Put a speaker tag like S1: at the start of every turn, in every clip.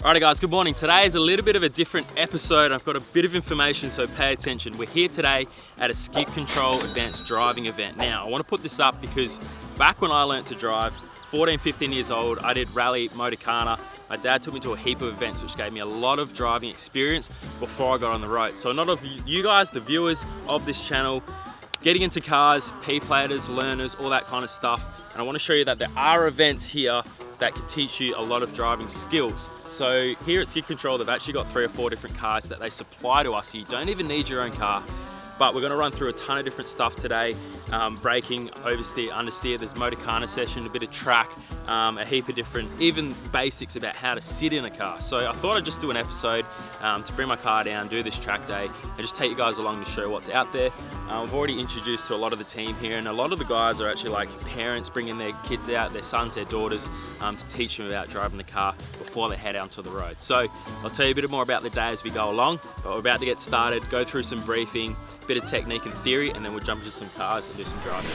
S1: Alright guys, good morning. Today is a little bit of a different episode. I've got a bit of information, so pay attention. We're here today at a Skid Control advanced driving event. Now, I want to put this up because back when I learnt to drive, 14, 15 years old, I did rally Motorcana. My dad took me to a heap of events which gave me a lot of driving experience before I got on the road. So a lot of you guys, the viewers of this channel, getting into cars, P-platers, learners, all that kind of stuff. And I want to show you that there are events here that can teach you a lot of driving skills. So here at Skid Control, they've actually got 3 or 4 different cars that they supply to us. So you don't even need your own car. But we're gonna run through a ton of different stuff today. Braking, oversteer, understeer, there's Motorcana session, a bit of track, a heap of different, even basics about how to sit in a car. So I thought I'd just do an episode to bring my car down, do this track day, and just take you guys along to show what's out there. I've already introduced to a lot of the team here, and a lot of the guys are actually like parents bringing their kids out, their sons, their daughters, to teach them about driving the car before they head out to the road. So I'll tell you a bit more about the day as we go along, but we're about to get started, go through some briefing, bit of technique and theory, and then we'll jump into some cars and do some driving.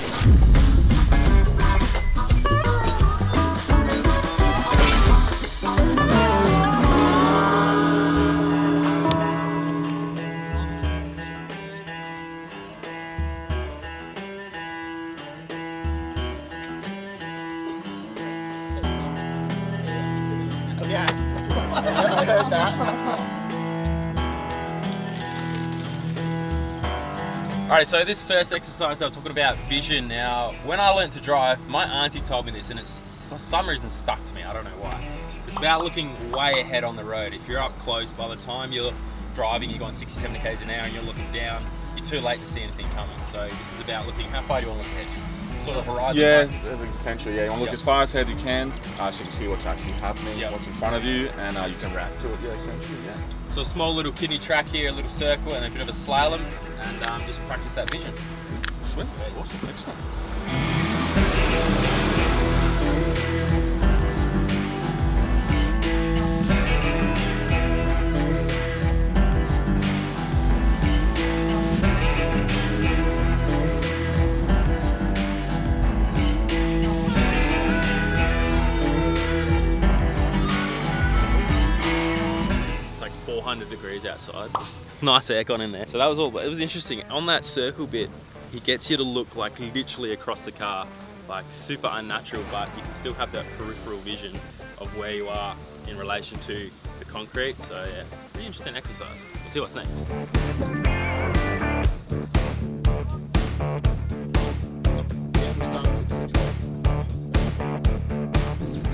S2: Yeah, I heard that.
S1: Alright, so this first exercise they were talking about vision. Now, when I learned to drive, my auntie told me this, and it's for some reason stuck to me, I don't know why. It's about looking way ahead on the road. If you're up close, by the time you're driving, you're going 60, 70 km an hour and you're looking down, you're too late to see anything coming. So this is about looking, how far do you want to look ahead? Just sort of horizon.
S2: Yeah, essentially, yeah. You want to look as far ahead you can, so you can see what's actually happening, what's in front of you, and you can react to it, yeah, essentially, yeah.
S1: So a small little kidney track here, a little circle, and a bit of a slalom, and just practice that vision.
S2: Sweet, awesome, excellent.
S1: It's like 400 degrees outside. Nice aircon in there. So that was all, but it was interesting. On that circle bit, he gets you to look like literally across the car, like super unnatural, but you can still have that peripheral vision of where you are in relation to the concrete. So yeah, pretty interesting exercise. We'll see what's next.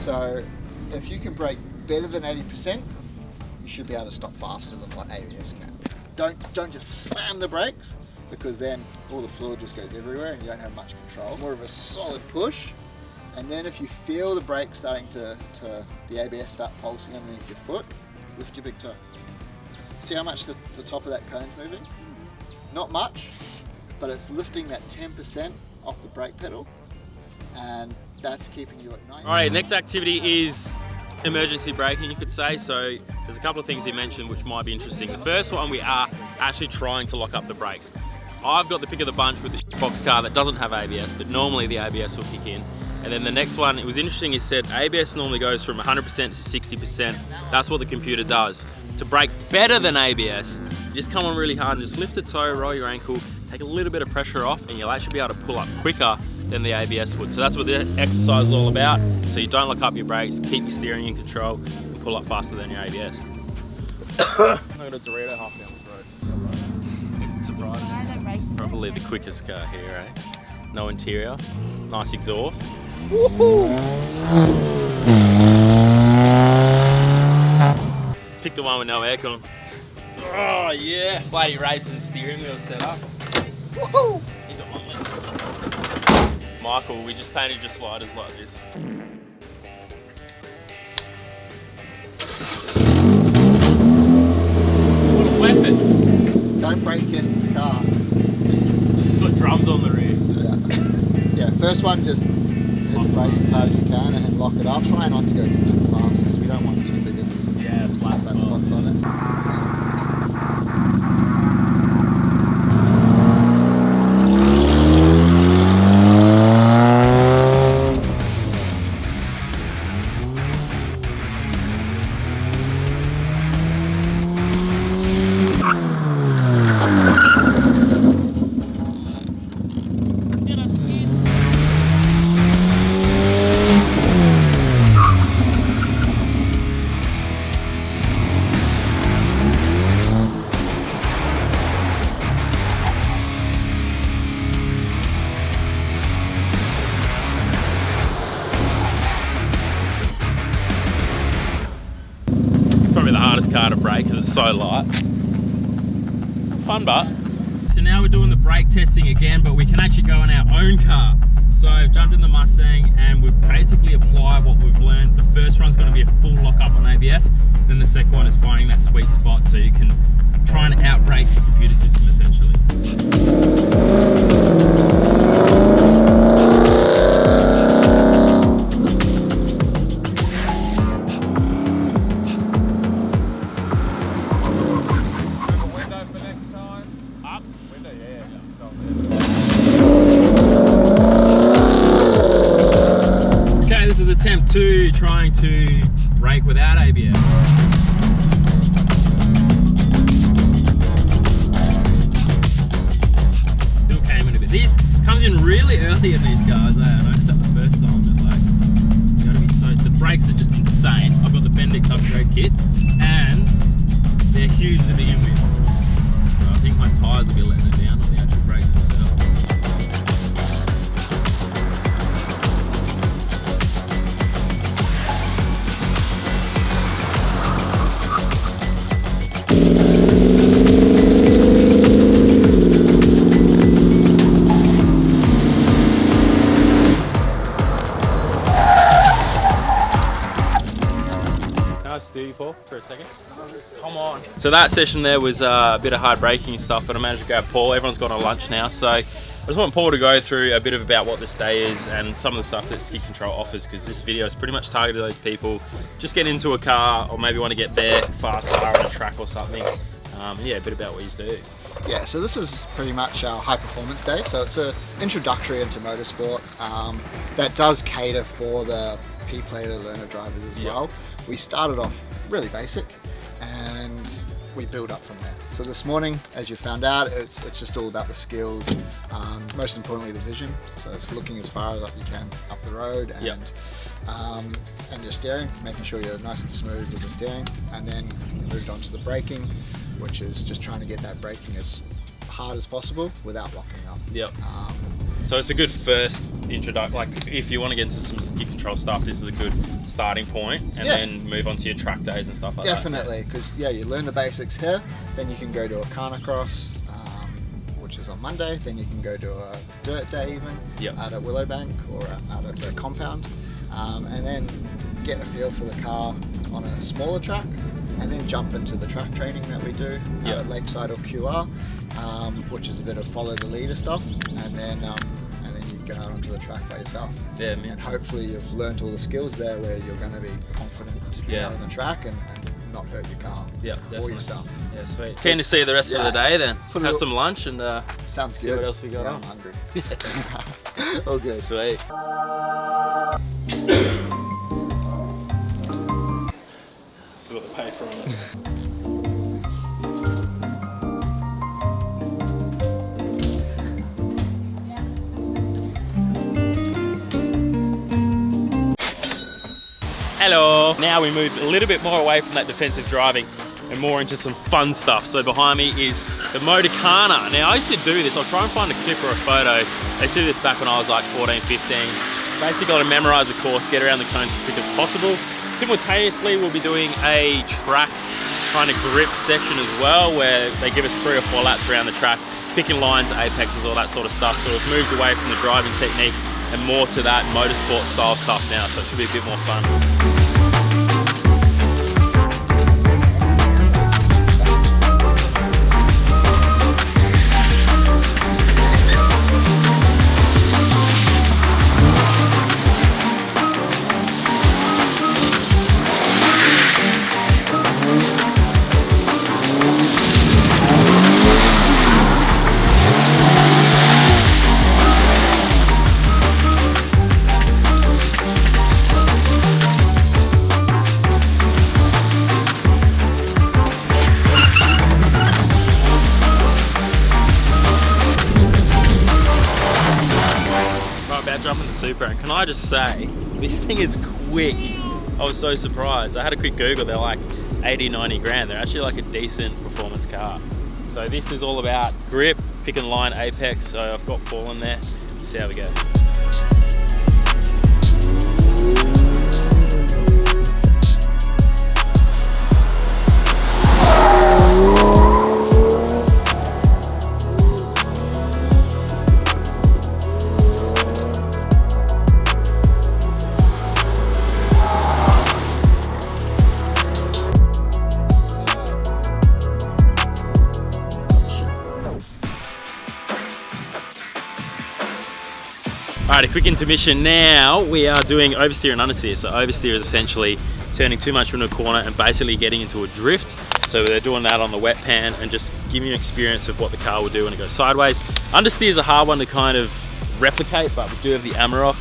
S3: So if you can brake better than 80%, you should be able to stop faster than what ABS can. Don't just slam the brakes, because then all the fluid just goes everywhere and you don't have much control. More of a solid push, and then if you feel the brake starting to the ABS start pulsing underneath your foot, lift your big toe. See how much the top of that cone's moving? Not much, but it's lifting that 10% off the brake pedal, and that's keeping you at 90.
S1: All right, next activity is emergency braking, you could say. So there's a couple of things he mentioned which might be interesting. The first one, we are actually trying to lock up the brakes. I've got the pick of the bunch with the box car that doesn't have ABS, but normally the ABS will kick in. And then the next one, it was interesting, he said ABS normally goes from 100% to 60%. That's what the computer does. To brake better than ABS, you just come on really hard and just lift a toe, roll your ankle, take a little bit of pressure off, and you'll actually be able to pull up quicker than the ABS would. So that's what the exercise is all about. So you don't lock up your brakes, keep your steering in control, and pull up faster than your ABS. I got a Dorito half down the road. Surprising. Probably the quickest car here, eh? No interior, nice exhaust. Pick the one with no aircon. Oh yeah, flatty racing steering wheel setup. Woohoo! He's got one left. Michael, we just painted your sliders like this. What a weapon!
S3: Don't brake test this car.
S1: It's got drums on the rear.
S3: Yeah, first one, just hit the brakes as hard as you can and lock it up. Try not to go too fast because we don't want too big of
S1: flat
S3: spots on it.
S1: hardest car to brake because it's so light. Fun, but. So now we're doing the brake testing again, but we can actually go in our own car. So I've jumped in the Mustang and we've basically applied what we've learned. The first one's going to be a full lockup on ABS. Then the second one is finding that sweet spot so you can try and outbrake the computer system essentially. This is attempt 2, trying to brake without ABS. Still came in a bit. These comes in really early in these cars. I noticed that the first time, but like, you gotta be so. The brakes are just insane. I've got the Bendix upgrade kit, and they're huge to begin with. So I think my tyres will be letting it down, not the actual brakes themselves. For a second. Come on. So that session there was a bit of hard braking and stuff, but I managed to grab Paul. Everyone's gone on lunch now, so I just want Paul to go through a bit of about what this day is and some of the stuff that Skid Control offers, because this video is pretty much targeted to those people just get into a car or maybe want to get their fast car on a track or something. Yeah, a bit about what you do.
S3: Yeah, so this is pretty much our high performance day. So it's an introductory into motorsport that does cater for the P-plater learner drivers as well. We started off really basic and we build up from there. So this morning, as you found out, it's just all about the skills, most importantly the vision. So it's looking as far as you can up the road and your steering, making sure you're nice and smooth with the steering. And then moved on to the braking, which is just trying to get that braking as hard as possible without locking up.
S1: Yep. So it's a good first introduction. Like if you want to get into some Skid Control stuff, this is a good starting point, and then move on to your track days and stuff like that.
S3: Definitely, because you learn the basics here, then you can go to a Carnicross, which is on Monday. Then you can go to a dirt day even out at Willowbank or out at the compound, and then get a feel for the car on a smaller track, and then jump into the track training that we do at Lakeside or QR, which is a bit of follow the leader stuff, and then you go out onto the track by yourself. Yeah, man. And hopefully you've learned all the skills there where you're going to be confident to be out on the track and not hurt your car or yourself.
S1: Yeah, sweet. Keen to see the rest of the day then. Have some lunch and
S3: sounds
S1: see
S3: good.
S1: What else we got on.
S3: I'm hungry. All good.
S1: Sweet. See what they pay for it. Hello. Now we move a little bit more away from that defensive driving and more into some fun stuff. So behind me is the Motorcana. Now I used to do this. I'll try and find a clip or a photo. I used to do this back when I was like 14, 15. Basically got to memorize the course, get around the cones as quick as possible. Simultaneously, we'll be doing a track kind of grip section as well, where they give us 3 or 4 laps around the track, picking lines, apexes, all that sort of stuff. So we've moved away from the driving technique and more to that motorsport style stuff now, so it should be a bit more fun. Jumping the Supra, and can I just say, this thing is quick. I was so surprised. I had a quick Google, they're like 80, 90 grand. They're actually like a decent performance car. So this is all about grip, pick and line, apex. So I've got Paul in there. Let's see how we go. Alright, a quick intermission now. We are doing oversteer and understeer. So oversteer is essentially turning too much into a corner and basically getting into a drift. So they're doing that on the wet pan and just giving you an experience of what the car will do when it goes sideways. Understeer is a hard one to kind of replicate, but we do have the Amarok.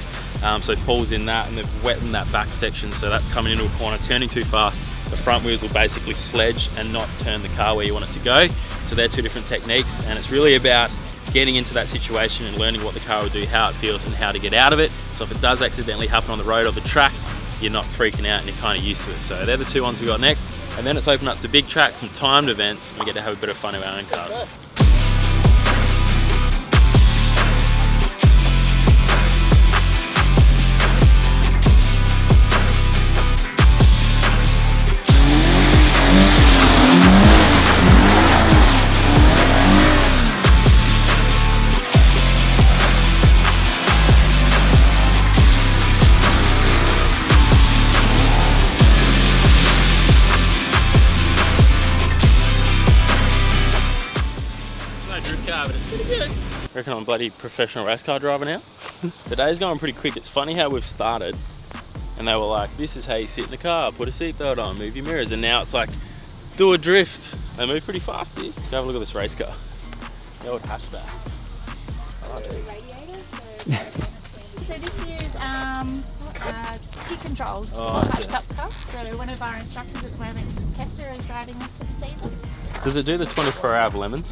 S1: So Paul's in that, and they've wetted that back section, so that's coming into a corner, turning too fast. The front wheels will basically sledge and not turn the car where you want it to go. So they're two different techniques, and it's really about getting into that situation and learning what the car will do, how it feels, and how to get out of it. So if it does accidentally happen on the road or the track, you're not freaking out and you're kind of used to it. So they're the two ones we got next. And then it's open up to big tracks, some timed events, and we get to have a bit of fun in our own cars. I reckon I'm a bloody professional race car driver now. Today's going pretty quick. It's funny how we've started and they were like, this is how you sit in the car, put a seatbelt on, move your mirrors, and now it's like, do a drift. They move pretty fast, dude. Let's have a look at this race car. The old hatchback. I like it.
S4: So this is Ski Controls
S1: Oh,
S4: Touch Cup car. So one of our instructors at the moment, Kester, is driving this for the season.
S1: Does it do the 24-hour lemons?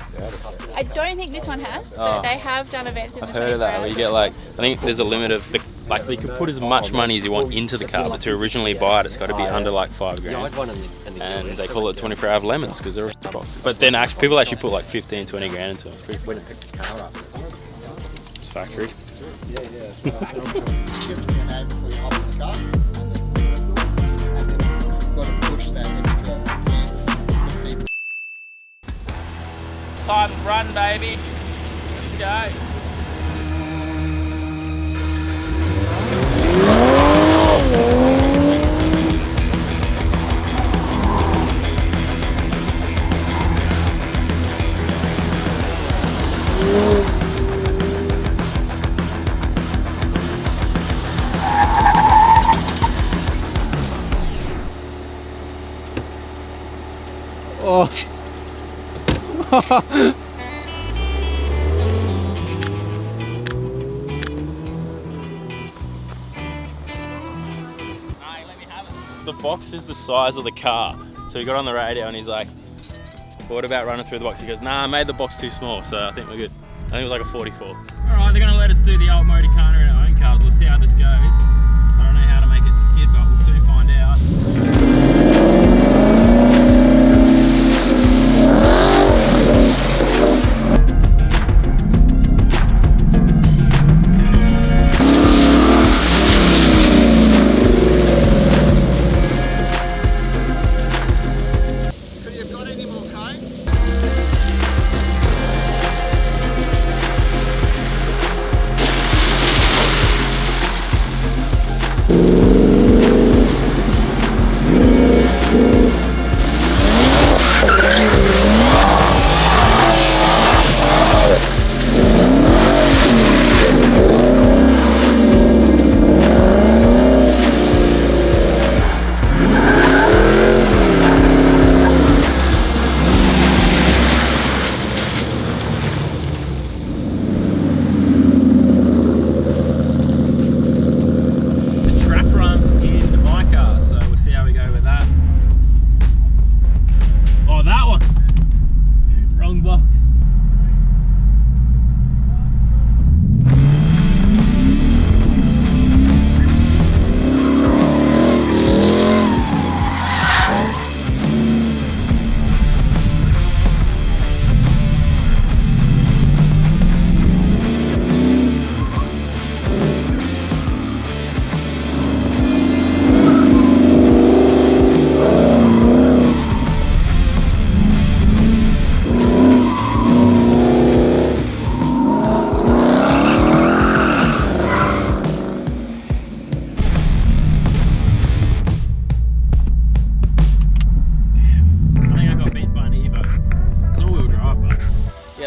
S4: I don't think this one has, but they have done events in the
S1: I've heard of that, where you get like, I think there's a limit of, like you can put as much money as you want into the car, but to originally buy it, it's got to be under like $5 grand. And they call it 24-hour lemons because they're a box. But then actually, people actually put like 15, 20 grand into them. It's pretty cool. It's factory. Time to run, baby. Let's go.
S5: Oh.
S1: The box is the size of the car. So he got on the radio and he's like, what about running through the box? He goes, nah, I made the box too small, so I think we're good. I think it was like a 44. All right, they're gonna let us do the old Modicana in our own cars. We'll see how this goes. I don't know how to make it skid, but we'll soon find out.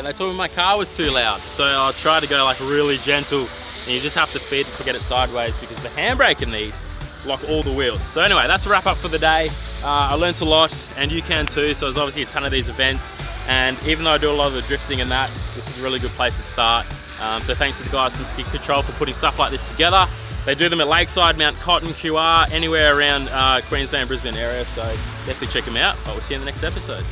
S1: They told me my car was too loud, so I tried to go like really gentle and you just have to feed it to get it sideways because the handbrake in these lock all the wheels. So anyway, that's a wrap up for the day. I learnt a lot, and you can too. So there's obviously a ton of these events, and even though I do a lot of the drifting and that, this is a really good place to start. So thanks to the guys from Skid Control for putting stuff like this together. They do them at Lakeside, Mount Cotton, QR, anywhere around Queensland, Brisbane area, so definitely check them out. But we'll see you in the next episode.